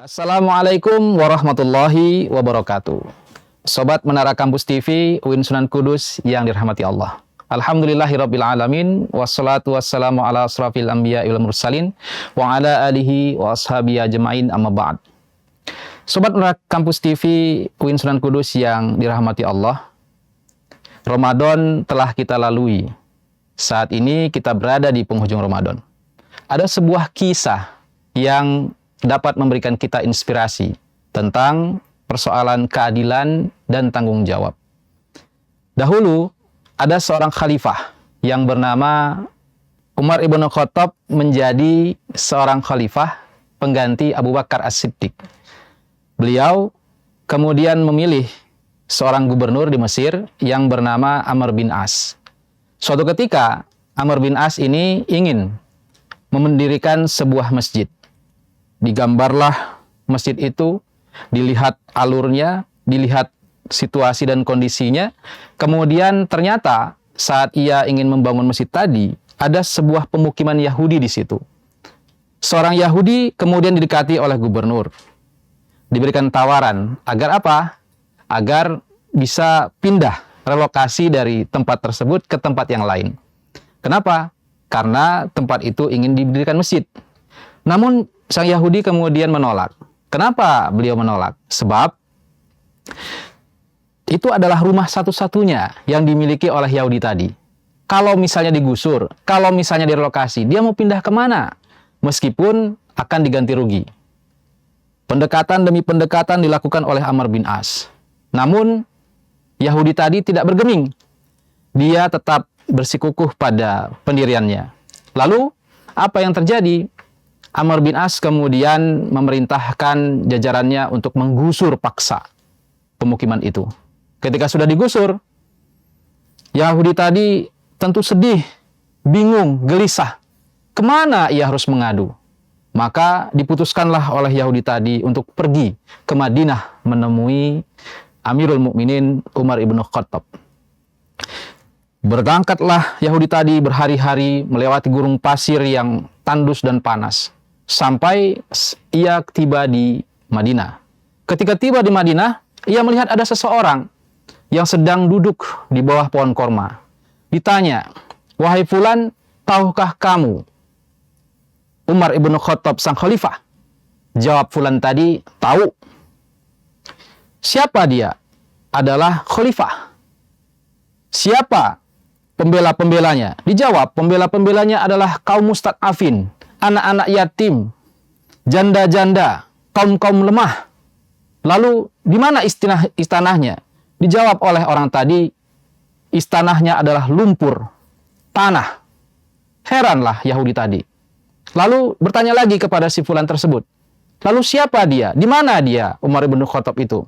Assalamualaikum warahmatullahi wabarakatuh. Sobat Menara Kampus TV UIN Sunan Kudus yang dirahmati Allah. Alhamdulillahirabbil alamin wassalatu wassalamu ala asrafil anbiya wal mursalin wa ala alihi wa ashabihi ajmain amma ba'd. Sobat Menara Kampus TV UIN Sunan Kudus yang dirahmati Allah. Ramadan telah kita lalui. Saat ini kita berada di penghujung Ramadan. Ada sebuah kisah yang dapat memberikan kita inspirasi tentang persoalan keadilan dan tanggung jawab. Dahulu, ada seorang khalifah yang bernama Umar ibn Khattab menjadi seorang khalifah pengganti Abu Bakar As-Siddiq. Beliau kemudian memilih seorang gubernur di Mesir yang bernama Amr bin As. Suatu ketika, Amr bin As ini ingin mendirikan sebuah masjid. Digambarlah masjid itu, dilihat alurnya, dilihat situasi dan kondisinya. Kemudian ternyata saat ia ingin membangun masjid tadi, ada sebuah pemukiman Yahudi di situ. Seorang Yahudi kemudian didekati oleh gubernur. Diberikan tawaran, agar apa? Agar bisa pindah, relokasi dari tempat tersebut ke tempat yang lain. Kenapa? Karena tempat itu ingin didirikan masjid. Namun sang Yahudi kemudian menolak. Kenapa beliau menolak? Sebab itu adalah rumah satu-satunya yang dimiliki oleh Yahudi tadi. Kalau misalnya digusur, kalau misalnya direlokasi, dia mau pindah kemana? Meskipun akan diganti rugi. Pendekatan demi pendekatan dilakukan oleh Amr bin As. Namun Yahudi tadi tidak bergeming. Dia tetap bersikukuh pada pendiriannya. Lalu apa yang terjadi? Amr bin As kemudian memerintahkan jajarannya untuk menggusur paksa pemukiman itu. Ketika sudah digusur, Yahudi tadi tentu sedih, bingung, gelisah. Kemana ia harus mengadu? Maka diputuskanlah oleh Yahudi tadi untuk pergi ke Madinah menemui Amirul Mukminin Umar ibn Khattab. Berangkatlah Yahudi tadi berhari-hari melewati gurun pasir yang tandus dan panas. Sampai ia tiba di Madinah. Ketika tiba di Madinah, ia melihat ada seseorang yang sedang duduk di bawah pohon korma. Ditanya, "Wahai fulan, tahukah kamu Umar ibn Khattab sang khalifah?" Jawab fulan tadi, "Tahu." "Siapa dia?" "Adalah khalifah." "Siapa pembela-pembelanya?" Dijawab, pembela-pembelanya adalah kaum mustad'afin, anak-anak yatim, janda-janda, kaum-kaum lemah. Lalu, di mana istanahnya? Dijawab oleh orang tadi, istanahnya adalah lumpur, tanah. Heranlah Yahudi tadi. Lalu bertanya lagi kepada si fulan tersebut. Lalu siapa dia? Di mana dia, Umar ibn Khattab itu?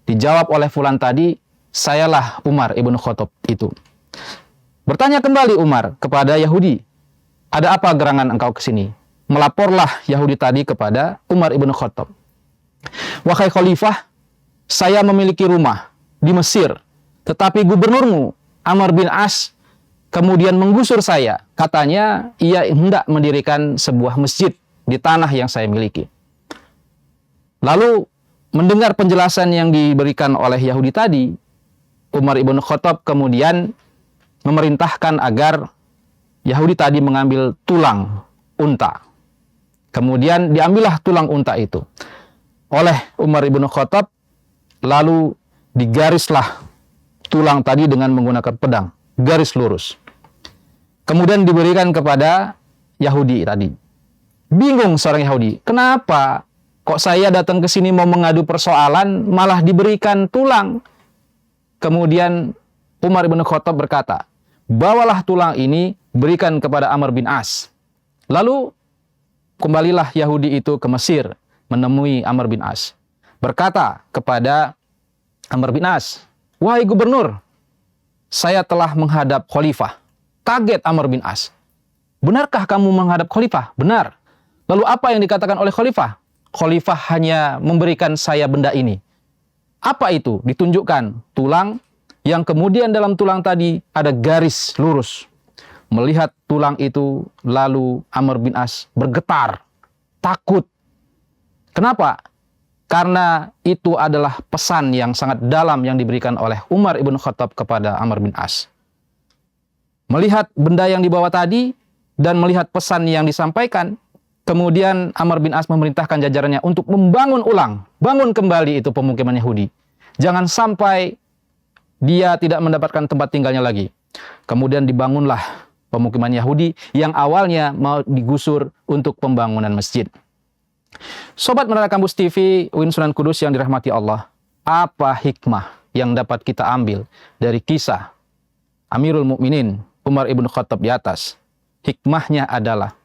Dijawab oleh fulan tadi, sayalah Umar ibn Khattab itu. Bertanya kembali Umar kepada Yahudi, "Ada apa gerangan engkau ke sini?" Melaporlah Yahudi tadi kepada Umar ibn Khattab. "Wahai khalifah, saya memiliki rumah di Mesir, tetapi gubernurmu Amr bin As kemudian menggusur saya. Katanya ia hendak mendirikan sebuah masjid di tanah yang saya miliki." Lalu mendengar penjelasan yang diberikan oleh Yahudi tadi, Umar ibn Khattab kemudian memerintahkan agar Yahudi tadi mengambil tulang unta. Kemudian diambillah tulang unta itu oleh Umar ibn Khattab, lalu digarislah tulang tadi dengan menggunakan pedang, garis lurus. Kemudian diberikan kepada Yahudi tadi. Bingung seorang Yahudi, kenapa kok saya datang ke sini mau mengadu persoalan, malah diberikan tulang? Kemudian Umar ibn Khattab berkata, "Bawalah tulang ini, berikan kepada Amr bin As." Lalu kembalilah Yahudi itu ke Mesir menemui Amr bin As. Berkata kepada Amr bin As, "Wahai gubernur, saya telah menghadap khalifah." Kaget Amr bin As. "Benarkah kamu menghadap khalifah?" "Benar." "Lalu apa yang dikatakan oleh khalifah?" "Khalifah hanya memberikan saya benda ini." "Apa itu?" Ditunjukkan tulang yang kemudian dalam tulang tadi ada garis lurus. Melihat tulang itu, lalu Amr bin As bergetar, takut. Kenapa? karena itu adalah pesan yang sangat dalam yang diberikan oleh Umar ibn Khattab kepada Amr bin As. Melihat benda yang dibawa tadi dan melihat pesan yang disampaikan, kemudian Amr bin As memerintahkan jajarannya untuk membangun ulang, bangun kembali itu pemukiman Yahudi. Jangan sampai dia tidak mendapatkan tempat tinggalnya lagi. Kemudian dibangunlah pemukiman Yahudi yang awalnya mau digusur untuk pembangunan masjid. Sobat Menara Kampus TV, UIN Sunan Kudus yang dirahmati Allah, apa hikmah yang dapat kita ambil dari kisah Amirul Mukminin Umar ibn Khattab di atas? Hikmahnya adalah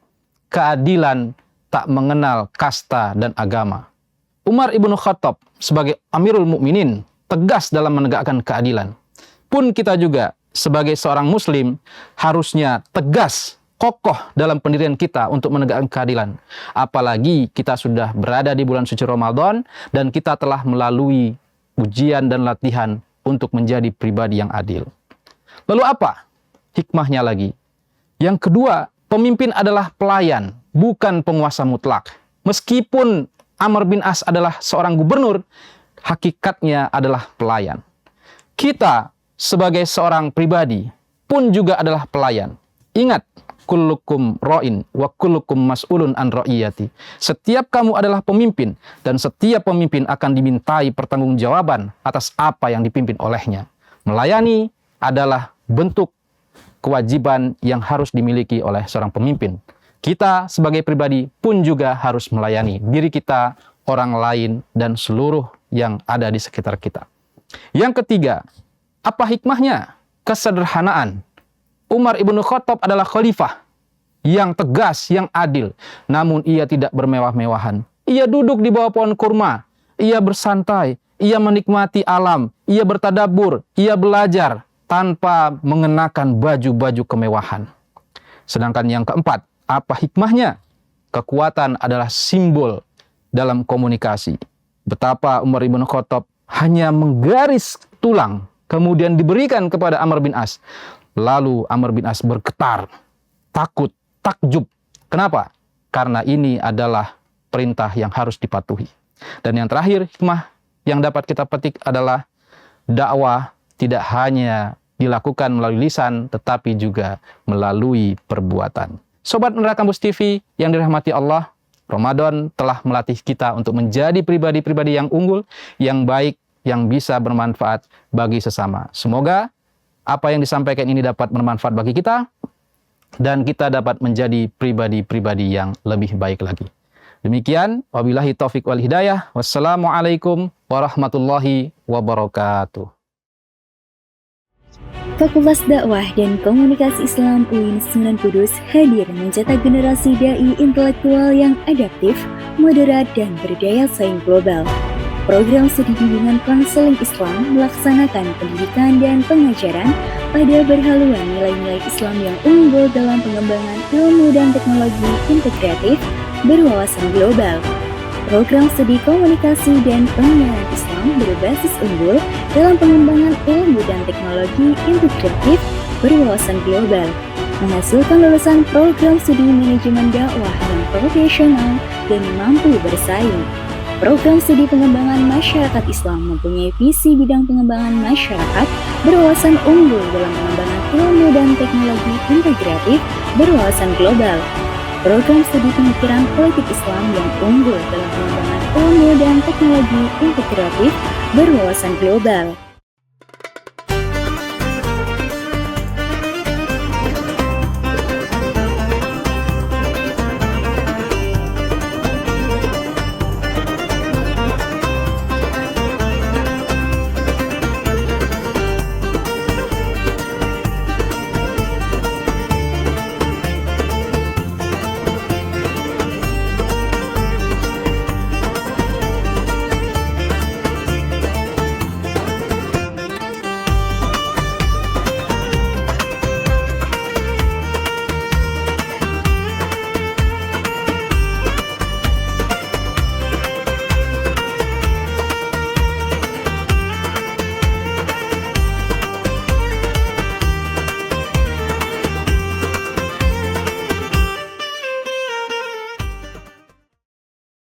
keadilan tak mengenal kasta dan agama. Umar ibn Khattab sebagai Amirul Mukminin tegas dalam menegakkan keadilan. Pun kita juga sebagai seorang muslim harusnya tegas, kokoh dalam pendirian kita untuk menegakkan keadilan. Apalagi kita sudah berada di bulan suci Ramadan dan kita telah melalui ujian dan latihan untuk menjadi pribadi yang adil. Lalu apa hikmahnya lagi? Yang kedua, pemimpin adalah pelayan, bukan penguasa mutlak. Meskipun Amr bin As adalah seorang gubernur, hakikatnya adalah pelayan. Kita sebagai seorang pribadi pun juga adalah pelayan. Ingat, kullukum ra'in wa kullukum mas'ulun an ra'iyati. Setiap kamu adalah pemimpin dan setiap pemimpin akan dimintai pertanggungjawaban atas apa yang dipimpin olehnya. Melayani adalah bentuk kewajiban yang harus dimiliki oleh seorang pemimpin. Kita sebagai pribadi pun juga harus melayani diri kita, orang lain, dan seluruh yang ada di sekitar kita. Yang ketiga, apa hikmahnya? Kesederhanaan. Umar ibn Khattab adalah khalifah yang tegas, yang adil. Namun ia tidak bermewah-mewahan. Ia duduk di bawah pohon kurma. Ia bersantai. Ia menikmati alam. Ia bertadabur. Ia belajar tanpa mengenakan baju-baju kemewahan. Sedangkan yang keempat, apa hikmahnya? Kekuatan adalah simbol dalam komunikasi. Betapa Umar ibn Khattab hanya menggaris tulang, kemudian diberikan kepada Amr bin As. Lalu Amr bin As bergetar, takut, takjub. Kenapa? Karena ini adalah perintah yang harus dipatuhi. Dan yang terakhir, hikmah yang dapat kita petik adalah dakwah tidak hanya dilakukan melalui lisan, tetapi juga melalui perbuatan. Sobat Menara Kampus TV yang dirahmati Allah, Ramadan telah melatih kita untuk menjadi pribadi-pribadi yang unggul, yang baik, yang bisa bermanfaat bagi sesama. Semoga apa yang disampaikan ini dapat bermanfaat bagi kita, dan kita dapat menjadi pribadi-pribadi yang lebih baik lagi. Demikian, wabillahi taufik wal hidayah. Wassalamualaikum warahmatullahi wabarakatuh. Fakultas Dakwah dan Komunikasi Islam UIN Sunan Kudus hadir mencetak generasi dai intelektual yang adaptif, moderat, dan berdaya saing global. Program studi bimbingan konseling Islam melaksanakan pendidikan dan pengajaran pada berhaluan nilai-nilai Islam yang unggul dalam pengembangan ilmu dan teknologi integratif berwawasan global. Program studi komunikasi dan penyiaran Islam berbasis unggul dalam pengembangan ilmu dan teknologi integratif berwawasan global, menghasilkan lulusan program studi manajemen dakwah yang profesional dan mampu bersaing. Program studi pengembangan masyarakat Islam mempunyai visi bidang pengembangan masyarakat berwawasan unggul dalam pengembangan ilmu dan teknologi integratif berwawasan global. Program studi pemikiran politik Islam yang unggul dalam pengembangan ilmu dan teknologi integratif berwawasan global.